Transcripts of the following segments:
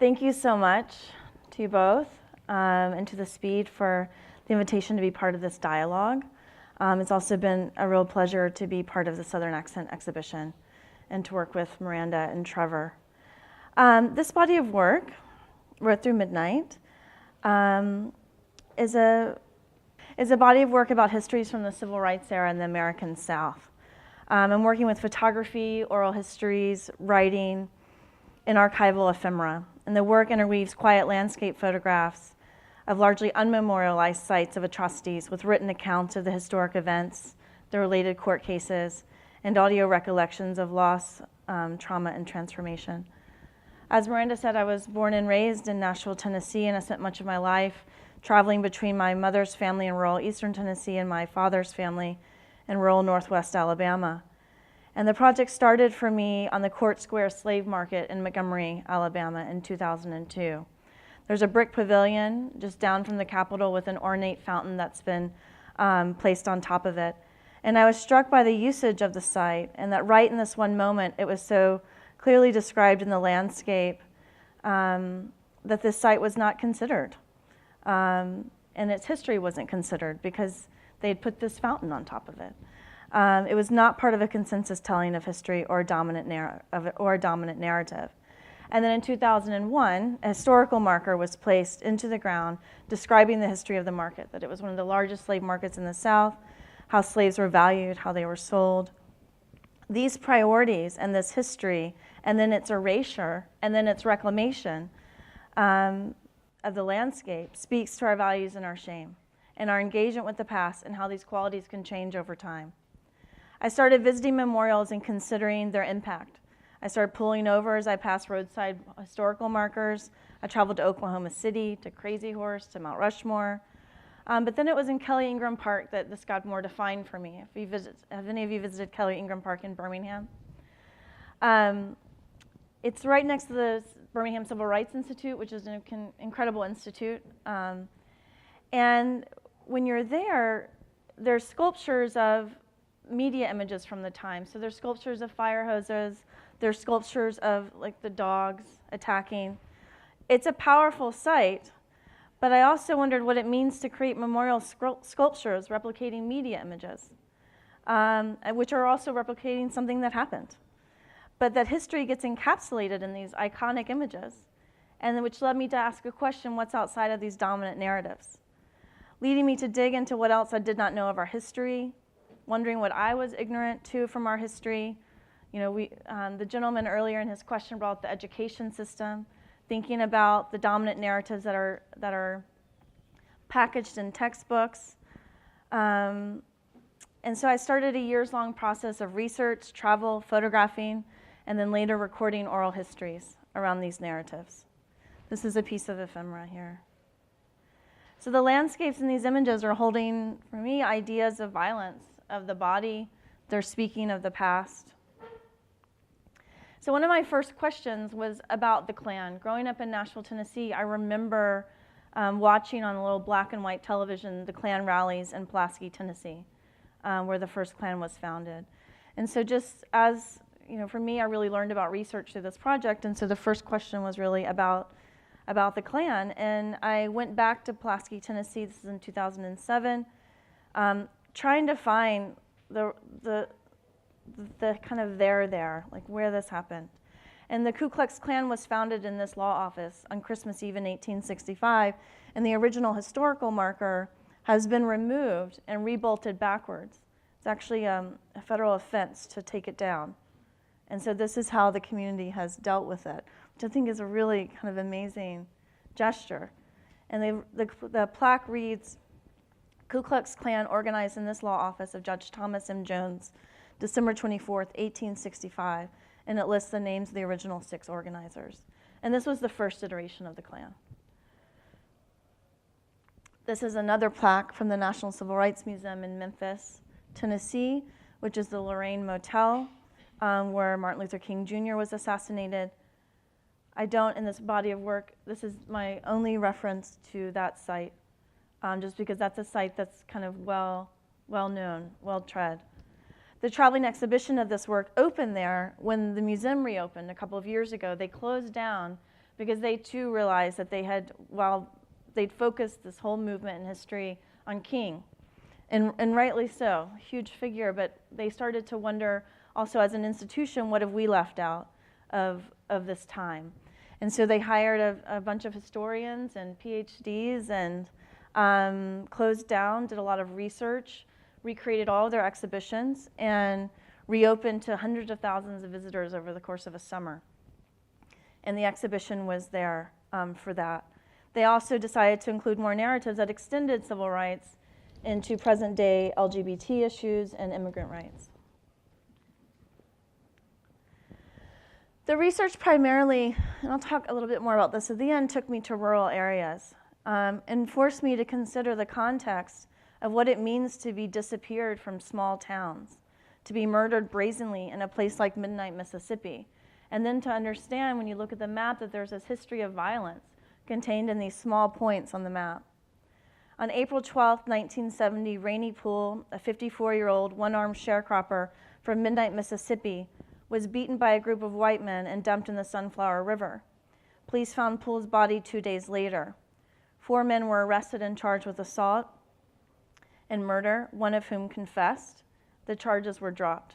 Thank you so much to you both and to the Speed for the invitation to be part of this dialogue. It's also been a real pleasure to be part of the Southern Accent exhibition and to work with Miranda and Trevor. This body of work, Wrote Through Midnight, is a body of work about histories from the Civil Rights era in the American South. I'm working with photography, oral histories, writing, and archival ephemera. And the work interweaves quiet landscape photographs of largely unmemorialized sites of atrocities with written accounts of the historic events, the related court cases, and audio recollections of loss, trauma, and transformation. As Miranda said, I was born and raised in Nashville, Tennessee, and I spent much of my life traveling between my mother's family in rural eastern Tennessee and my father's family in rural northwest Alabama. And the project started for me on the Court Square Slave Market in Montgomery, Alabama in 2002. There's a brick pavilion just down from the Capitol with an ornate fountain that's been placed on top of it. And I was struck by the usage of the site, and that right in this one moment, it was so clearly described in the landscape that this site was not considered. And its history wasn't considered because they had put this fountain on top of it. It was not part of a consensus telling of history or a dominant narrative. And then in 2001, a historical marker was placed into the ground describing the history of the market, that it was one of the largest slave markets in the South, how slaves were valued, how they were sold. These priorities and this history, and then its erasure, and then its reclamation of the landscape speaks to our values and our shame, and our engagement with the past and how these qualities can change over time. I started visiting memorials and considering their impact. I started pulling over as I passed roadside historical markers. I traveled to Oklahoma City, to Crazy Horse, to Mount Rushmore. But then it was in Kelly Ingram Park that this got more defined for me. Have any of you visited Kelly Ingram Park in Birmingham? It's right next to the Birmingham Civil Rights Institute, which is an incredible institute. And when you're there, there's sculptures of media images from the time. So there's sculptures of fire hoses, there's sculptures of like the dogs attacking. It's a powerful site, but I also wondered what it means to create memorial sculptures replicating media images, which are also replicating something that happened. But that history gets encapsulated in these iconic images, and which led me to ask a question, what's outside of these dominant narratives? Leading me to dig into what else I did not know of our history, wondering what I was ignorant to from our history. You know, the gentleman earlier in his question brought up the education system, thinking about the dominant narratives that are packaged in textbooks. And so I started a years-long process of research, travel, photographing, and then later recording oral histories around these narratives. This is a piece of ephemera here. So the landscapes in these images are holding, for me, ideas of violence, of the body. They're speaking of the past. So one of my first questions was about the Klan. Growing up in Nashville, Tennessee, I remember watching on a little black and white television the Klan rallies in Pulaski, Tennessee, where the first Klan was founded. And so just as, you know, for me, I really learned about research through this project, and so the first question was really about the Klan. And I went back to Pulaski, Tennessee, this is in 2007, trying to find the kind of there, like where this happened. And the Ku Klux Klan was founded in this law office on Christmas Eve in 1865, and the original historical marker has been removed and rebolted backwards. It's actually a federal offense to take it down. And so this is how the community has dealt with it, which I think is a really kind of amazing gesture. And the plaque reads, Ku Klux Klan organized in this law office of Judge Thomas M. Jones, December 24th, 1865, and it lists the names of the original 6 organizers. And this was the first iteration of the Klan. This is another plaque from the National Civil Rights Museum in Memphis, Tennessee, which is the Lorraine Motel, where Martin Luther King Jr. was assassinated. I don't, in this body of work, this is my only reference to that site, just because that's a site that's kind of well known, well tread. The traveling exhibition of this work opened there when the museum reopened a couple of years ago. They closed down because they too realized that they had, while they'd focused this whole movement in history on King, and rightly so, huge figure, but they started to wonder also as an institution, what have we left out of this time? And so they hired a bunch of historians and PhDs and closed down, did a lot of research, recreated all of their exhibitions, and reopened to hundreds of thousands of visitors over the course of a summer. And the exhibition was there for that. They also decided to include more narratives that extended civil rights into present-day LGBT issues and immigrant rights. The research primarily, and I'll talk a little bit more about this at the end, took me to rural areas and forced me to consider the context of what it means to be disappeared from small towns, to be murdered brazenly in a place like Midnight, Mississippi, and then to understand when you look at the map that there's this history of violence contained in these small points on the map. On April 12, 1970, Rainey Poole, a 54-year-old one-armed sharecropper from Midnight, Mississippi, was beaten by a group of white men and dumped in the Sunflower River. Police found Poole's body 2 days later. 4 men were arrested and charged with assault and murder, one of whom confessed. The charges were dropped.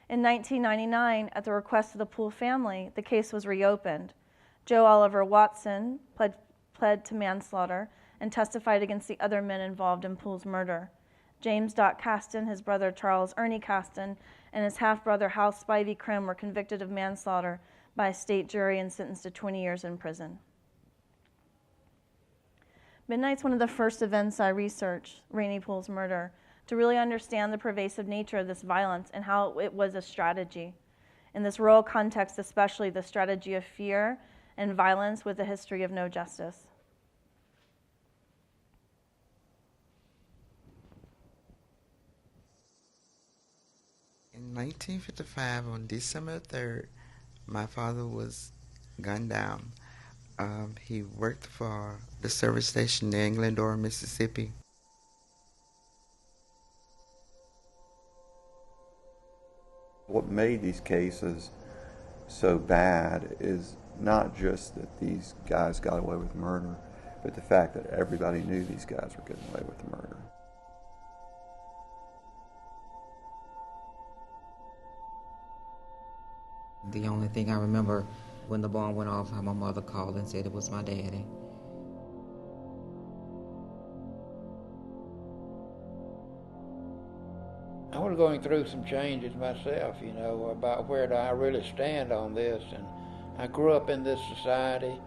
In 1999, at the request of the Poole family, the case was reopened. Joe Oliver Watson pled to manslaughter and testified against the other men involved in Poole's murder. James Doc Caston, his brother Charles Ernie Caston, and his half-brother Hal Spivey Krim were convicted of manslaughter by a state jury and sentenced to 20 years in prison. Midnight's one of the first events I researched, Rainey Poole's murder, to really understand the pervasive nature of this violence and how it was a strategy. In this rural context especially, the strategy of fear and violence with a history of no justice. In 1955, on December 3rd, my father was gunned down. He worked for the service station near Glendora, Mississippi. What made these cases so bad is not just that these guys got away with murder, but the fact that everybody knew these guys were getting away with murder. The only thing I remember when the bomb went off, how my mother called and said it was my daddy. I was going through some changes myself, you know, about where do I really stand on this. And I grew up in this society.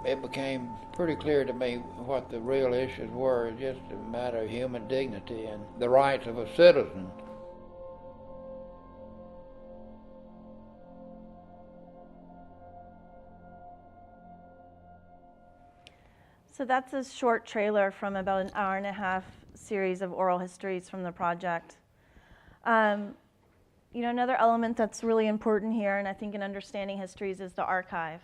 It became pretty clear to me what the real issues were, just a matter of human dignity and the rights of a citizen. So that's a short trailer from about an hour-and-a-half series of oral histories from the project. You know, another element that's really important here, and I think in understanding histories, is the archive.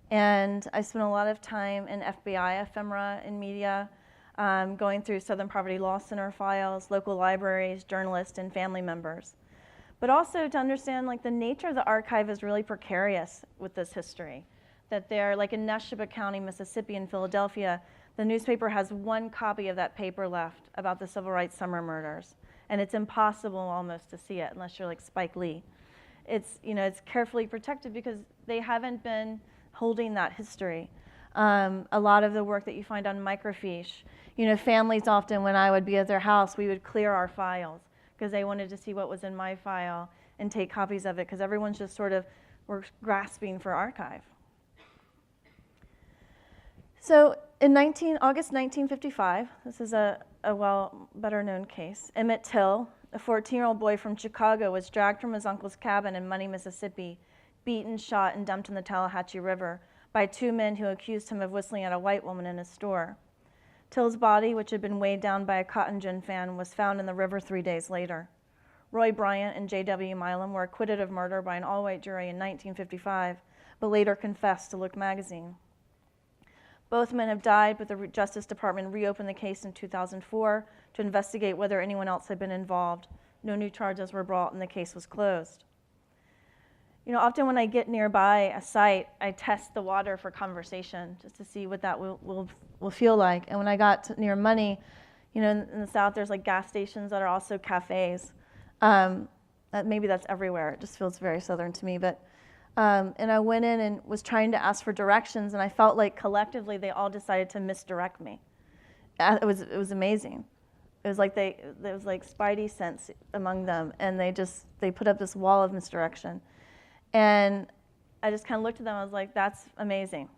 And I spent a lot of time in FBI ephemera and media, going through Southern Poverty Law Center files, local libraries, journalists, and family members. But also to understand, like, the nature of the archive is really precarious with this history. That they're, like in Neshoba County, Mississippi, and Philadelphia, the newspaper has one copy of that paper left about the civil rights summer murders. And it's impossible almost to see it unless you're like Spike Lee. It's, you know, it's carefully protected because they haven't been holding that history. A lot of the work that you find on microfiche, you know, families often, when I would be at their house, we would clear our files because they wanted to see what was in my file and take copies of it because everyone's just sort of, we're grasping for archive. So in August 1955, this is a well better known case, Emmett Till, a 14-year-old boy from Chicago, was dragged from his uncle's cabin in Money, Mississippi, beaten, shot, and dumped in the Tallahatchie River by 2 men who accused him of whistling at a white woman in his store. Till's body, which had been weighed down by a cotton gin fan, was found in the river 3 days later. Roy Bryant and J.W. Milam were acquitted of murder by an all-white jury in 1955, but later confessed to Look magazine. Both men have died, but the Justice Department reopened the case in 2004 to investigate whether anyone else had been involved. No new charges were brought, and the case was closed. often when I get nearby a site, I test the water for conversation just to see what that will feel like. And when I got near Money, in the South, there's like gas stations that are also cafes. Maybe that's everywhere. It just feels very Southern to me. But and I went in and was trying to ask for directions, and I felt like collectively they all decided to misdirect me. It was amazing. It was like there was like spidey sense among them, and they put up this wall of misdirection. And I just kind of looked at them. I was like, that's amazing.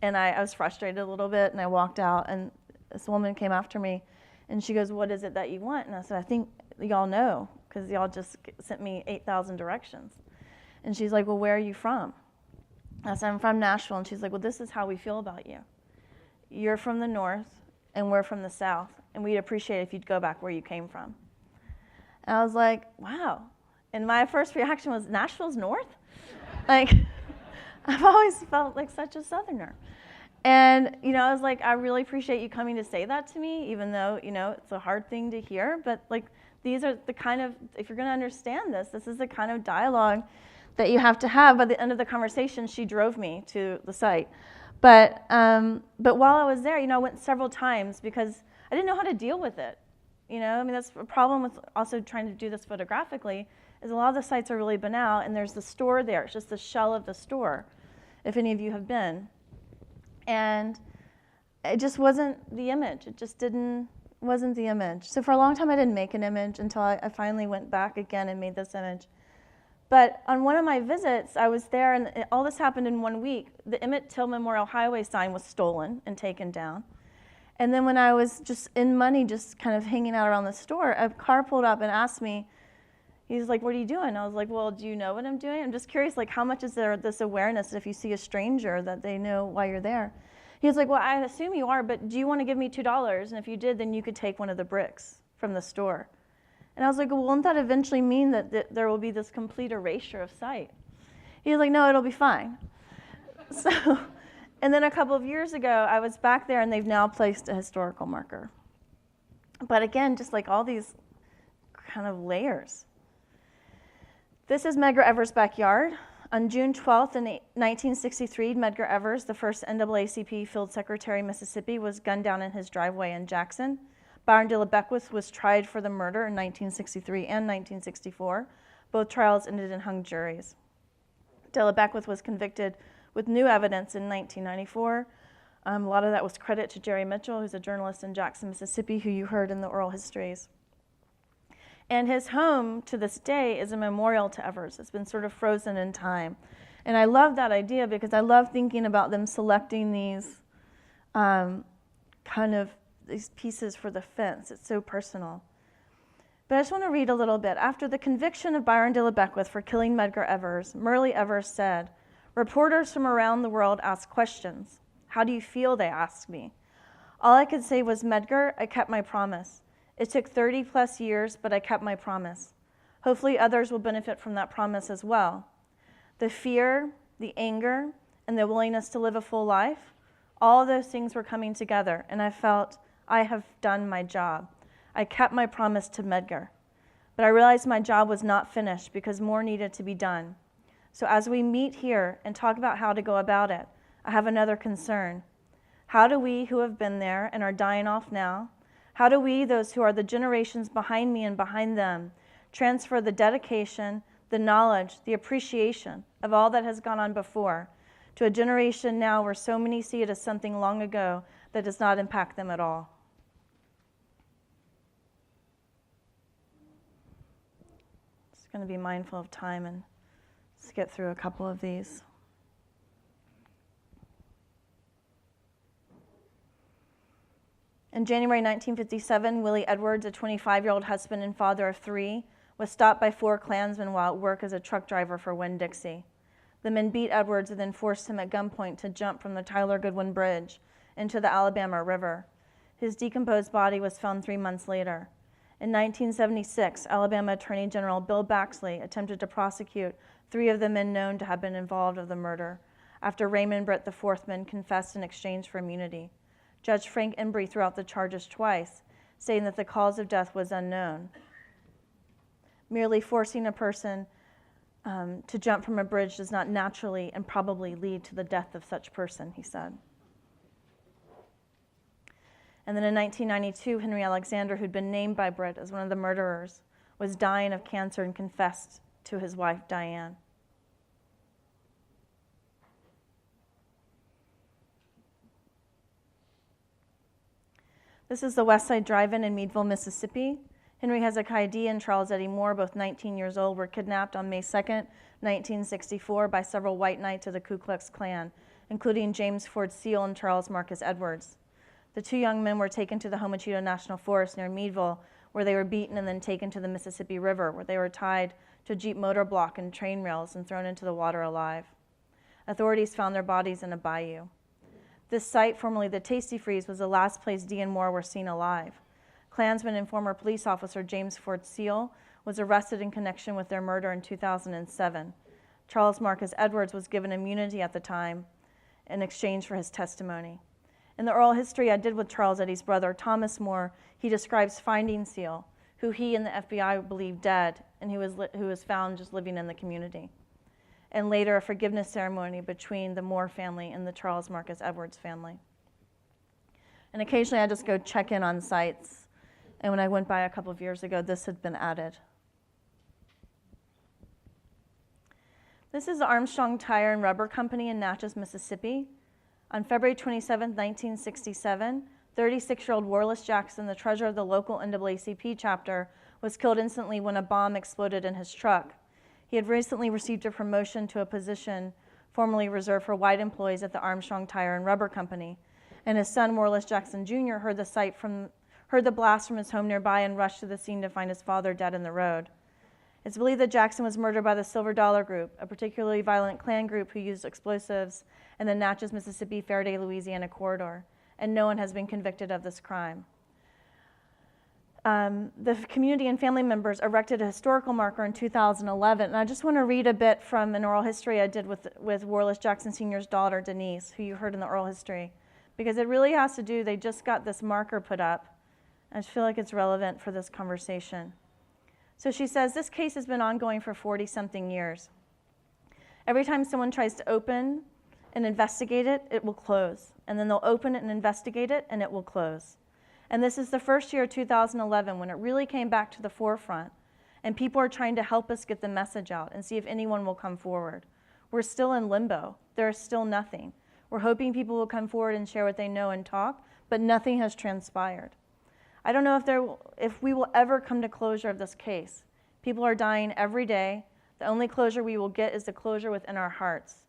And I was frustrated a little bit, and I walked out, and this woman came after me, and she goes, what is it that you want? And I said, I think y'all know, because y'all just sent me 8,000 directions. And she's like, well, where are you from? I said, I'm from Nashville. And she's like, well, this is how we feel about you. You're from the north, and we're from the south, and we'd appreciate it if you'd go back where you came from. And I was like, wow. And my first reaction was, Nashville's north? Like, I've always felt like such a Southerner. And, I was like, I really appreciate you coming to say that to me, even though, it's a hard thing to hear. But, like, these are the kind of, if you're going to understand this is the kind of dialogue that you have to have. By the end of the conversation, she drove me to the site. But while I was there, I went several times because I didn't know how to deal with it. That's a problem with also trying to do this photographically, is a lot of the sites are really banal, and there's the store there. It's just the shell of the store, if any of you have been. And it just wasn't the image. It just wasn't the image. So for a long time, I didn't make an image until I finally went back again and made this image. But on one of my visits, I was there, and all this happened in 1 week. The Emmett Till Memorial Highway sign was stolen and taken down. And then when I was just in Money, just kind of hanging out around the store, a car pulled up and asked me, he's like, what are you doing? I was like, well, do you know what I'm doing? I'm just curious, like, how much is there this awareness that if you see a stranger that they know why you're there? He was like, well, I assume you are, but do you want to give me $2? And if you did, then you could take one of the bricks from the store. And I was like, well, won't that eventually mean that there will be this complete erasure of sight? He was like, no, it'll be fine. So, and then a couple of years ago, I was back there, and they've now placed a historical marker. But again, just like all these kind of layers. This is Medgar Evers' backyard. On June 12th, in 1963, Medgar Evers, the first NAACP Field Secretary of Mississippi, was gunned down in his driveway in Jackson. Byron de Beckwith was tried for the murder in 1963 and 1964. Both trials ended in hung juries. De Beckwith was convicted with new evidence in 1994. A lot of that was credit to Jerry Mitchell, who's a journalist in Jackson, Mississippi, who you heard in the oral histories. And his home, to this day, is a memorial to Evers. It's been sort of frozen in time. And I love that idea because I love thinking about them selecting these these pieces for the fence. It's so personal. But I just want to read a little bit. After the conviction of Byron de Beckwith for killing Medgar Evers, Myrlie Evers said, reporters from around the world asked questions. How do you feel, they asked me. All I could say was, Medgar, I kept my promise. It took 30 plus years, but I kept my promise. Hopefully others will benefit from that promise as well. The fear, the anger, and the willingness to live a full life, all of those things were coming together, and I felt I have done my job. I kept my promise to Medgar. But I realized my job was not finished because more needed to be done. So as we meet here and talk about how to go about it, I have another concern. How do we who have been there and are dying off now, how do we, those who are the generations behind me and behind them, transfer the dedication, the knowledge, the appreciation of all that has gone on before to a generation now where so many see it as something long ago that does not impact them at all? Just going to be mindful of time and skip through a couple of these. In January 1957, Willie Edwards, a 25-year-old husband and father of 3, was stopped by 4 Klansmen while at work as a truck driver for Winn-Dixie. The men beat Edwards and then forced him at gunpoint to jump from the Tyler Goodwin Bridge into the Alabama River. His decomposed body was found 3 months later. In 1976, Alabama Attorney General Bill Baxley attempted to prosecute 3 of the men known to have been involved in the murder, after Raymond Britt, the 4th man, confessed in exchange for immunity. Judge Frank Embry threw out the charges twice, saying that the cause of death was unknown. Merely forcing a person To jump from a bridge does not naturally and probably lead to the death of such person, he said. And then in 1992, Henry Alexander, who'd been named by Britt as one of the murderers, was dying of cancer and confessed to his wife, Diane. This is the West Side Drive-In in Meadville, Mississippi. Henry Hezekiah D. and Charles Eddie Moore, both 19 years old, were kidnapped on May 2nd, 1964 by several white knights of the Ku Klux Klan, including James Ford Seal and Charles Marcus Edwards. The two young men were taken to the Homachito National Forest near Meadville, where they were beaten and then taken to the Mississippi River, where they were tied to a Jeep motor block and train rails and thrown into the water alive. Authorities found their bodies in a bayou. This site, formerly the Tasty Freeze, was the last place Dee and Moore were seen alive. Klansman and former police officer James Ford Seal was arrested in connection with their murder in 2007. Charles Marcus Edwards was given immunity at the time in exchange for his testimony. In the oral history I did with Charles Eddie's brother, Thomas Moore, he describes finding Seal, who he and the FBI believed dead, and who was found just living in the community. And later, a forgiveness ceremony between the Moore family and the Charles Marcus Edwards family. And occasionally I just go check in on sites. And when I went by a couple of years ago, this had been added. This is the Armstrong Tire and Rubber Company in Natchez, Mississippi. On February 27, 1967, 36-year-old Warless Jackson, the treasurer of the local NAACP chapter, was killed instantly when a bomb exploded in his truck. He had recently received a promotion to a position formerly reserved for white employees at the Armstrong Tire and Rubber Company, and his son, Warless Jackson Jr., heard the blast from his home nearby and rushed to the scene to find his father dead in the road. It's believed that Jackson was murdered by the Silver Dollar Group, a particularly violent Klan group who used explosives in the Natchez, Mississippi, Faraday, Louisiana corridor, and no one has been convicted of this crime. The community and family members erected a historical marker in 2011, and I just want to read a bit from an oral history I did with Warless Jackson Sr.'s daughter, Denise, who you heard in the oral history, because it really has to do, they just got this marker put up. I just feel like it's relevant for this conversation. So she says, this case has been ongoing for 40-something years. Every time someone tries to open and investigate it, it will close. And then they'll open it and investigate it, and it will close. And this is the first year, 2011, when it really came back to the forefront. And people are trying to help us get the message out and see if anyone will come forward. We're still in limbo. There is still nothing. We're hoping people will come forward and share what they know and talk, but nothing has transpired. I don't know if we will ever come to closure of this case. People are dying every day. The only closure we will get is the closure within our hearts.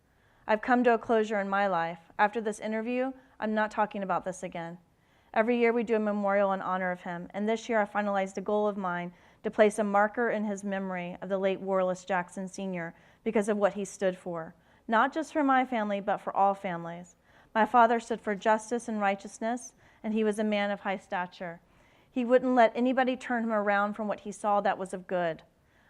I've come to a closure in my life. After this interview, I'm not talking about this again. Every year we do a memorial in honor of him, and this year I finalized a goal of mine to place a marker in his memory of the late Warless Jackson Sr. because of what he stood for. Not just for my family, but for all families. My father stood for justice and righteousness, and he was a man of high stature. He wouldn't let anybody turn him around from what he saw that was of good.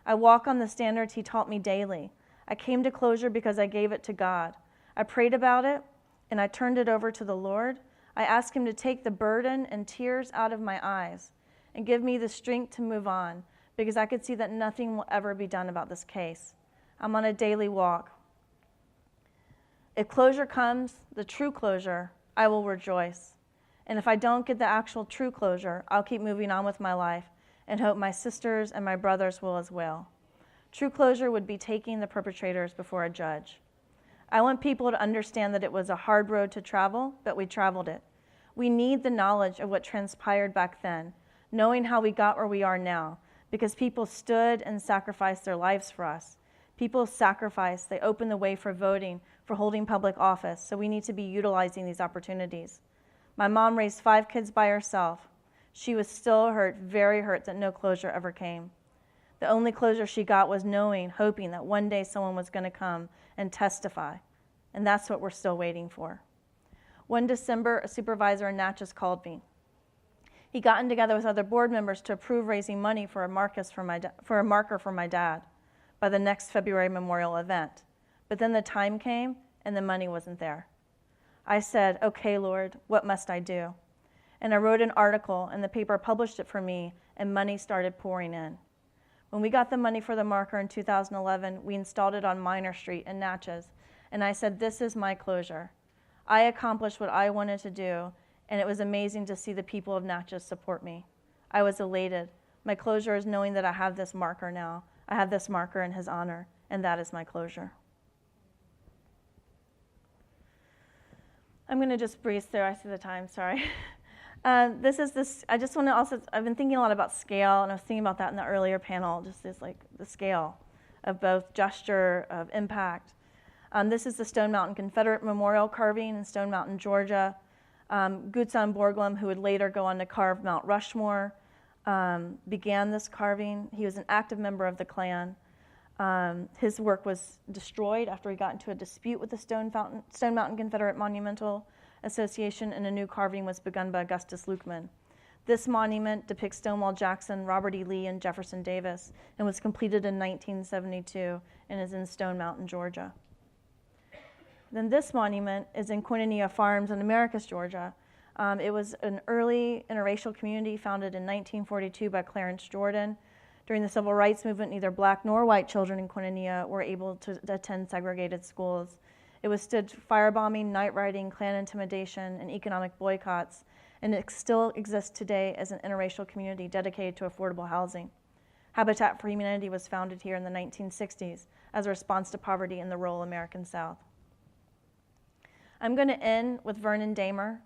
I walk on the standards he taught me daily. I came to closure because I gave it to God. I prayed about it, and I turned it over to the Lord. I asked him to take the burden and tears out of my eyes and give me the strength to move on, because I could see that nothing will ever be done about this case. I'm on a daily walk. If closure comes, the true closure, I will rejoice. And if I don't get the actual true closure, I'll keep moving on with my life and hope my sisters and my brothers will as well. True closure would be taking the perpetrators before a judge. I want people to understand that it was a hard road to travel, but we traveled it. We need the knowledge of what transpired back then, knowing how we got where we are now, because people stood and sacrificed their lives for us. People sacrificed, they opened the way for voting, for holding public office, so we need to be utilizing these opportunities. My mom raised 5 kids by herself. She was still hurt, very hurt, that no closure ever came. The only closure she got was knowing, hoping that one day someone was going to come and testify. And that's what we're still waiting for. One December, a supervisor in Natchez called me. He'd gotten together with other board members to approve raising money for a marker for my dad by the next February memorial event. But then the time came and the money wasn't there. I said, okay, Lord, what must I do? And I wrote an article, and the paper published it for me, and money started pouring in. When we got the money for the marker in 2011, we installed it on Minor Street in Natchez, and I said, this is my closure. I accomplished what I wanted to do, and it was amazing to see the people of Natchez support me. I was elated. My closure is knowing that I have this marker now. I have this marker in his honor, and that is my closure. I'm going to just breeze through. I see the time, sorry. I just want to also, I've been thinking a lot about scale, and I was thinking about that in the earlier panel, just this, like, the scale of both gesture, of impact. This is the Stone Mountain Confederate Memorial carving in Stone Mountain, Georgia. Gutzon Borglum, who would later go on to carve Mount Rushmore, began this carving. He was an active member of the Klan. His work was destroyed after he got into a dispute with the Stone Mountain Confederate Monumental Association, and a new carving was begun by Augustus Lukeman. This monument depicts Stonewall Jackson, Robert E. Lee, and Jefferson Davis, and was completed in 1972 and is in Stone Mountain, Georgia. Then this monument is in Koinonia Farms in Americus, Georgia. It was an early interracial community founded in 1942 by Clarence Jordan. During the Civil Rights Movement, neither black nor white children in Koinonia were able to attend segregated schools. It withstood firebombing, night riding, Klan intimidation, and economic boycotts, and it still exists today as an interracial community dedicated to affordable housing. Habitat for Humanity was founded here in the 1960s as a response to poverty in the rural American South. I'm going to end with Vernon De Mer.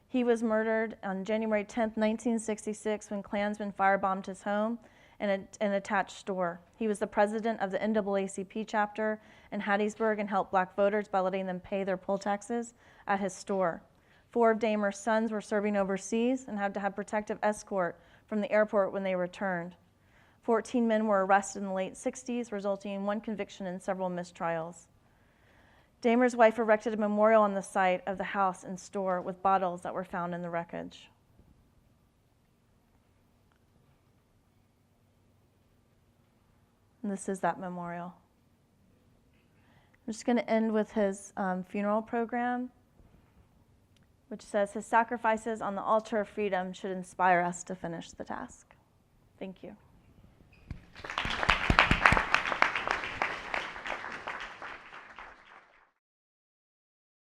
He was murdered on January 10th, 1966, when Klansmen firebombed his home and an attached store. He was the president of the NAACP chapter in Hattiesburg and helped black voters by letting them pay their poll taxes at his store. 4 of De Mer's sons were serving overseas and had to have protective escort from the airport when they returned. 14 men were arrested in the late 60s, resulting in 1 conviction and several mistrials. De Mer's wife erected a memorial on the site of the house and store with bottles that were found in the wreckage. And this is that memorial. I'm just going to end with his funeral program, which says, his sacrifices on the altar of freedom should inspire us to finish the task. Thank you.